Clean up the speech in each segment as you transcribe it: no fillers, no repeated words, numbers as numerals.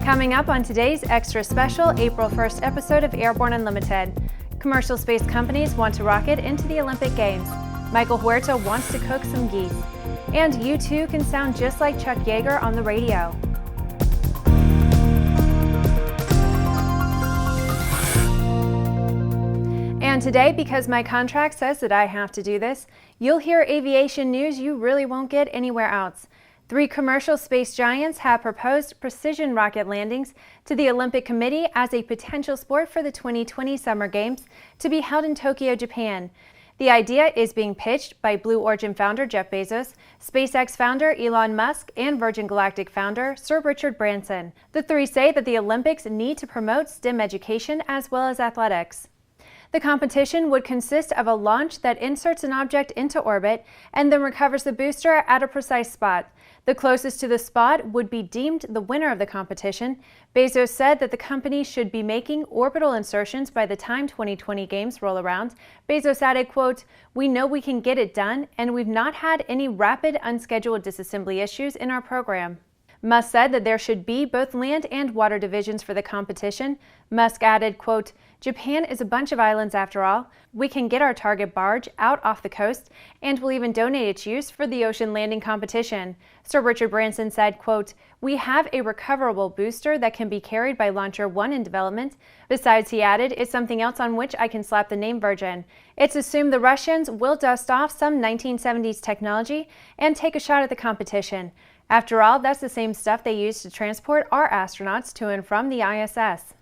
Coming up on today's extra special April 1st episode of Airborne Unlimited. Commercial space companies want to rocket into the Olympic Games. Michael Huerta wants to cook some geese. And you too can sound just like Chuck Yeager on the radio. And today, because my contract says that I have to do this, you'll hear aviation news you really won't get anywhere else. 3 commercial space giants have proposed precision rocket landings to the Olympic Committee as a potential sport for the 2020 Summer Games to be held in Tokyo, Japan. The idea is being pitched by Blue Origin founder Jeff Bezos, SpaceX founder Elon Musk, and Virgin Galactic founder Sir Richard Branson. The 3 say that the Olympics need to promote STEM education as well as athletics. The competition would consist of a launch that inserts an object into orbit and then recovers the booster at a precise spot. The closest to the spot would be deemed the winner of the competition. Bezos said that the company should be making orbital insertions by the time 2020 games roll around. Bezos added, quote, "We know we can get it done, and we've not had any rapid, unscheduled disassembly issues in our program." Musk said that there should be both land and water divisions for the competition. Musk added, quote, "Japan is a bunch of islands after all. We can get our target barge out off the coast, and we'll even donate its use for the ocean landing competition." Sir Richard Branson said, quote, "We have a recoverable booster that can be carried by Launcher 1 in development. Besides," he added, "it's something else on which I can slap the name Virgin. It's assumed the Russians will dust off some 1970s technology and take a shot at the competition. After all, that's the same stuff they use to transport our astronauts to and from the ISS.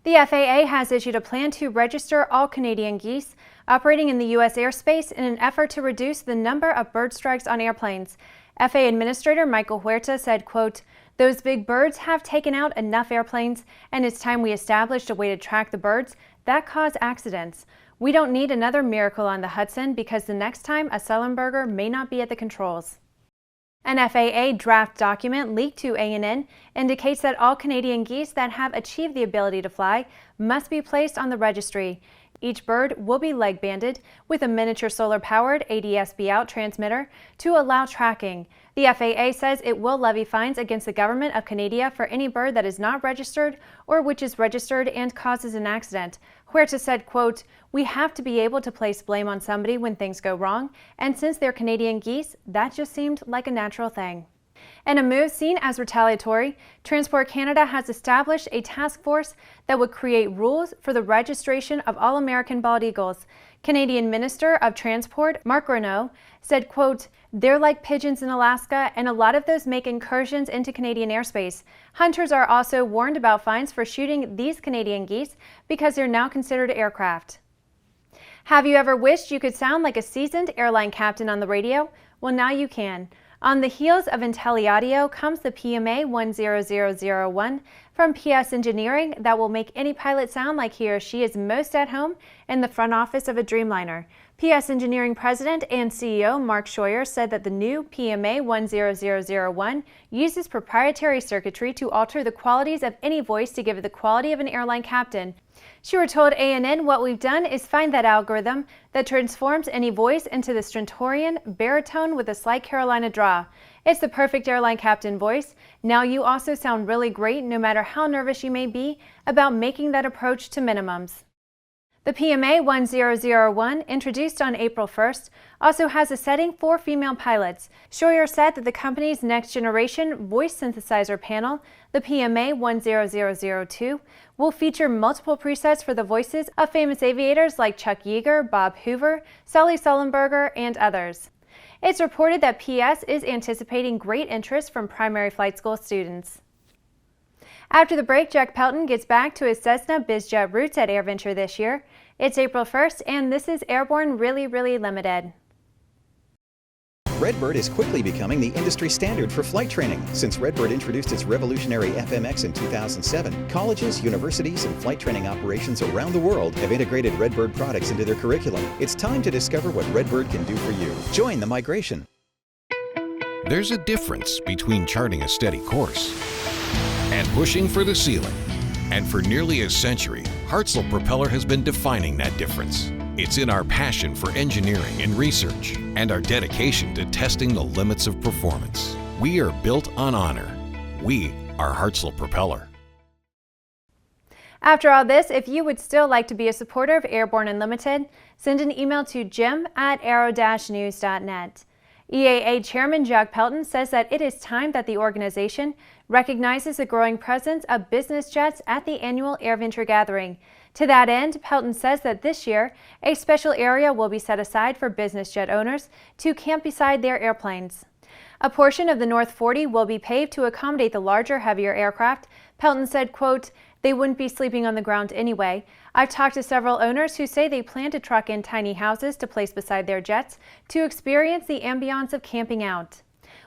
The FAA has issued a plan to register all Canadian geese operating in the U.S. airspace in an effort to reduce the number of bird strikes on airplanes. FAA Administrator Michael Huerta said, quote, "Those big birds have taken out enough airplanes, and it's time we established a way to track the birds that cause accidents. We don't need another miracle on the Hudson because the next time a Sullenberger may not be at the controls." An FAA draft document leaked to ANN indicates that all Canadian geese that have achieved the ability to fly must be placed on the registry. Each bird will be leg-banded with a miniature solar-powered ADS-B-out transmitter to allow tracking. The FAA says it will levy fines against the Government of Canada for any bird that is not registered or which is registered and causes an accident. Huerta said, quote, "We have to be able to place blame on somebody when things go wrong, and since they're Canadian geese, that just seemed like a natural thing." In a move seen as retaliatory, Transport Canada has established a task force that would create rules for the registration of all American bald eagles. Canadian Minister of Transport Mark Scheuer said, quote, "They're like pigeons in Alaska, and a lot of those make incursions into Canadian airspace. Hunters are also warned about fines for shooting these Canadian geese because they're now considered aircraft." Have you ever wished you could sound like a seasoned airline captain on the radio? Well, now you can. On the heels of IntelliAudio comes the PMA 10001 from PS Engineering that will make any pilot sound like he or she is most at home in the front office of a Dreamliner. PS Engineering President and CEO Mark Scheuer said that the new PMA 10001 uses proprietary circuitry to alter the qualities of any voice to give it the quality of an airline captain. Scheuer told ANN, "What we've done is find that algorithm that transforms any voice into the stentorian baritone with a slight Carolina draw. It's the perfect airline captain voice. Now you also sound really great no matter how nervous you may be about making that approach to minimums." The PMA 10001, introduced on April 1st, also has a setting for female pilots. Scheuer said that the company's next-generation voice synthesizer panel, the PMA 10002, will feature multiple presets for the voices of famous aviators like Chuck Yeager, Bob Hoover, Sully Sullenberger, and others. It's reported that PS is anticipating great interest from primary flight school students. After the break, Jack Pelton gets back to his Cessna Bizjet roots at AirVenture this year. It's April 1st, and this is Airborne Really, Really Limited. Redbird is quickly becoming the industry standard for flight training. Since Redbird introduced its revolutionary FMX in 2007, colleges, universities, and flight training operations around the world have integrated Redbird products into their curriculum. It's time to discover what Redbird can do for you. Join the migration. There's a difference between charting a steady course and pushing for the ceiling. And for nearly a century, Hartzell Propeller has been defining that difference. It's in our passion for engineering and research, and our dedication to testing the limits of performance. We are built on honor. We are Hartzell Propeller. After all this, if you would still like to be a supporter of Airborne Unlimited, send an email to jim@aero-news.net. EAA Chairman Jack Pelton says that it is time that the organization recognizes the growing presence of business jets at the annual AirVenture gathering. To that end, Pelton says that this year, a special area will be set aside for business jet owners to camp beside their airplanes. A portion of the North 40 will be paved to accommodate the larger, heavier aircraft. Pelton said, quote, "They wouldn't be sleeping on the ground anyway. I've talked to several owners who say they plan to truck in tiny houses to place beside their jets to experience the ambiance of camping out."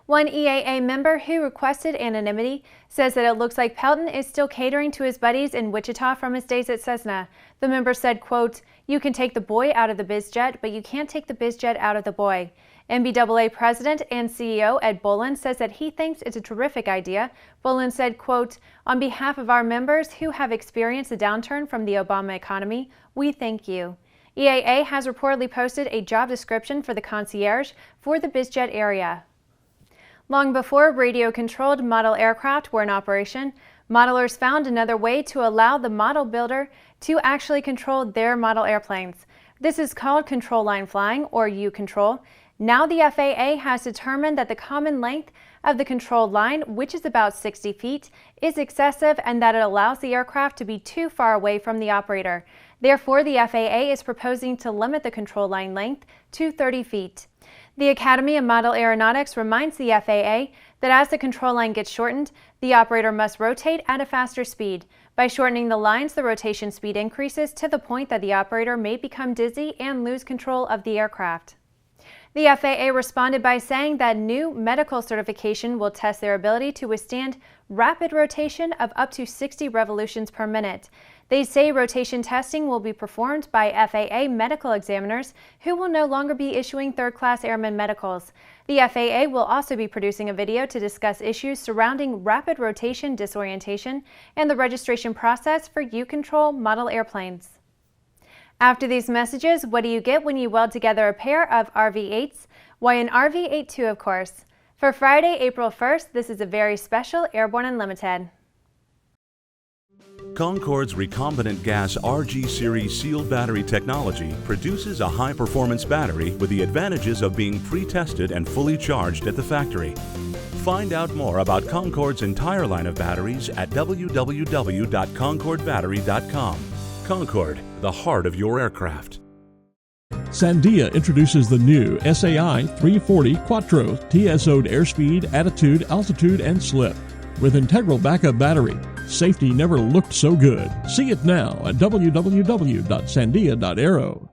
One EAA member who requested anonymity says that it looks like Pelton is still catering to his buddies in Wichita from his days at Cessna. The member said, quote, "You can take the boy out of the Bizjet, but you can't take the Bizjet out of the boy." NBAA President and CEO Ed Boland says that he thinks it's a terrific idea. Boland said, quote, "On behalf of our members who have experienced the downturn from the Obama economy, we thank you." EAA has reportedly posted a job description for the concierge for the Bizjet area. Long before radio-controlled model aircraft were in operation, modelers found another way to allow the model builder to actually control their model airplanes. This is called control line flying, or U-control. Now the FAA has determined that the common length of the control line, which is about 60 feet, is excessive and that it allows the aircraft to be too far away from the operator. Therefore, the FAA is proposing to limit the control line length to 30 feet. The Academy of Model Aeronautics reminds the FAA that as the control line gets shortened, the operator must rotate at a faster speed. By shortening the lines, the rotation speed increases to the point that the operator may become dizzy and lose control of the aircraft. The FAA responded by saying that new medical certification will test their ability to withstand rapid rotation of up to 60 revolutions per minute. They say rotation testing will be performed by FAA medical examiners who will no longer be issuing third-class airman medicals. The FAA will also be producing a video to discuss issues surrounding rapid rotation disorientation and the registration process for U-control model airplanes. After these messages, what do you get when you weld together a pair of RV8s? Why, an RV82, of course. For Friday, April 1st, this is a very special Airborne Unlimited. Concorde's recombinant gas RG series sealed battery technology produces a high-performance battery with the advantages of being pre-tested and fully charged at the factory. Find out more about Concorde's entire line of batteries at www.concordebattery.com. Concorde, the heart of your aircraft. Sandia introduces the new SAI 340 Quattro TSO'd airspeed, attitude, altitude, and slip. With integral backup battery, safety never looked so good. See it now at www.sandia.aero.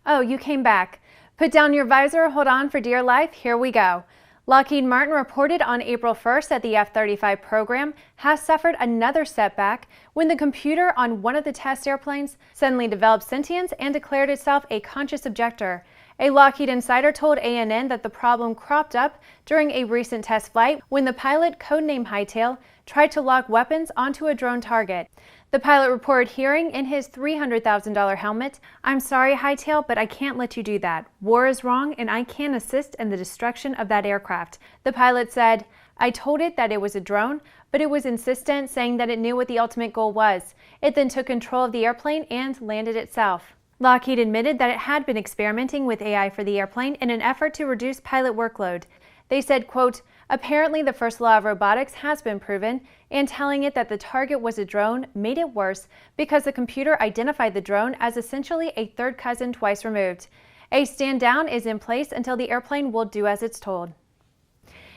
Oh, you came back. Put down your visor, hold on for dear life, here we go. Lockheed Martin reported on April 1st that the F-35 program has suffered another setback when the computer on one of the test airplanes suddenly developed sentience and declared itself a conscious objector. A Lockheed insider told ANN that the problem cropped up during a recent test flight when the pilot, codenamed Hightail, tried to lock weapons onto a drone target. The pilot reported hearing in his $300,000 helmet, "I'm sorry, Hightail, but I can't let you do that. War is wrong and I can't assist in the destruction of that aircraft." The pilot said, "I told it that it was a drone, but it was insistent, saying that it knew what the ultimate goal was. It then took control of the airplane and landed itself." Lockheed admitted that it had been experimenting with AI for the airplane in an effort to reduce pilot workload. They said, quote, "Apparently the first law of robotics has been proven, and telling it that the target was a drone made it worse because the computer identified the drone as essentially a third cousin twice removed. A stand down is in place until the airplane will do as it's told."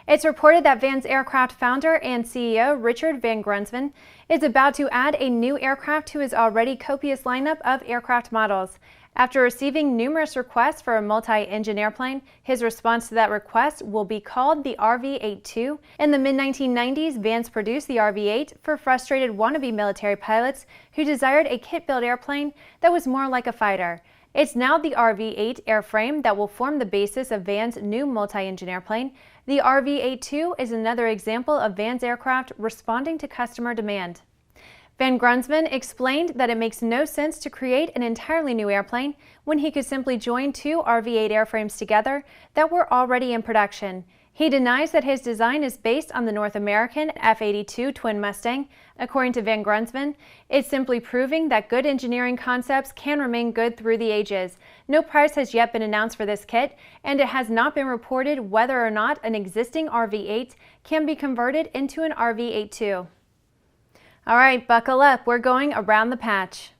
It's reported that Van's aircraft founder and CEO Richard Van Grunsven is about to add a new aircraft to his already copious lineup of aircraft models. After receiving numerous requests for a multi-engine airplane, his response to that request will be called the RV-82. In the mid-1990s, Vance produced the RV-8 for frustrated wannabe military pilots who desired a kit-built airplane that was more like a fighter. It's now the RV-8 airframe that will form the basis of Van's new multi-engine airplane. The RV-8-2 is another example of Van's aircraft responding to customer demand. Van Grunsman explained that it makes no sense to create an entirely new airplane when he could simply join two RV-8 airframes together that were already in production. He denies that his design is based on the North American F-82 Twin Mustang. According to Van Grunsman, it's simply proving that good engineering concepts can remain good through the ages. No price has yet been announced for this kit, and it has not been reported whether or not an existing RV-8 can be converted into an RV-8-2. All right, buckle up. We're going around the patch.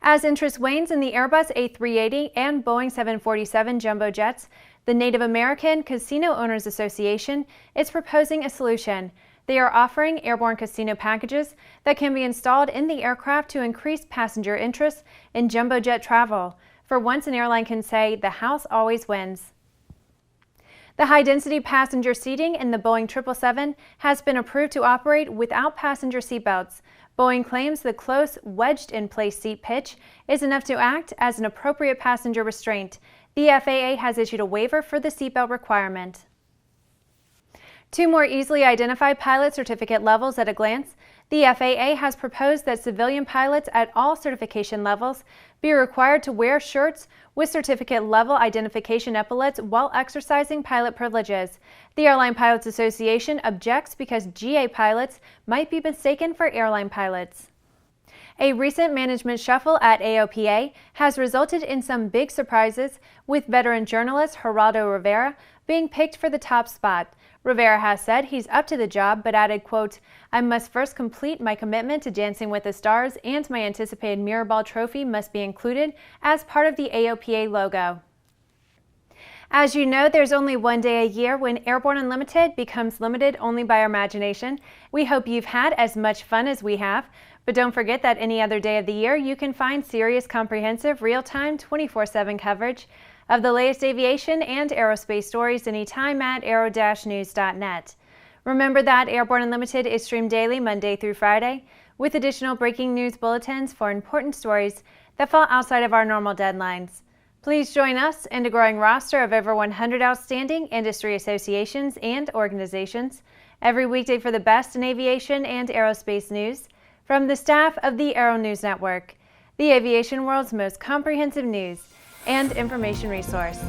As interest wanes in the Airbus A380 and Boeing 747 jumbo jets, the Native American Casino Owners Association is proposing a solution. They are offering airborne casino packages that can be installed in the aircraft to increase passenger interest in jumbo jet travel. For once, an airline can say, "The house always wins." The high-density passenger seating in the Boeing 777 has been approved to operate without passenger seatbelts. Boeing claims the close, wedged-in-place seat pitch is enough to act as an appropriate passenger restraint. The FAA has issued a waiver for the seatbelt requirement. To more easily identify pilot certificate levels at a glance, the FAA has proposed that civilian pilots at all certification levels be required to wear shirts with certificate-level identification epaulets while exercising pilot privileges. The Airline Pilots Association objects because GA pilots might be mistaken for airline pilots. A recent management shuffle at AOPA has resulted in some big surprises, with veteran journalist Geraldo Rivera being picked for the top spot. Rivera has said he's up to the job, but added, quote, "I must first complete my commitment to Dancing with the Stars, and my anticipated Mirrorball trophy must be included as part of the AOPA logo." As you know, there's only one day a year when Airborne Unlimited becomes limited only by our imagination. We hope you've had as much fun as we have, but don't forget that any other day of the year you can find serious, comprehensive, real-time, 24/7 coverage of the latest aviation and aerospace stories anytime at aero-news.net. Remember that Airborne Unlimited is streamed daily Monday through Friday, with additional breaking news bulletins for important stories that fall outside of our normal deadlines. Please join us and a growing roster of over 100 outstanding industry associations and organizations every weekday for the best in aviation and aerospace news from the staff of the Aero-News Network, the aviation world's most comprehensive news and information resource.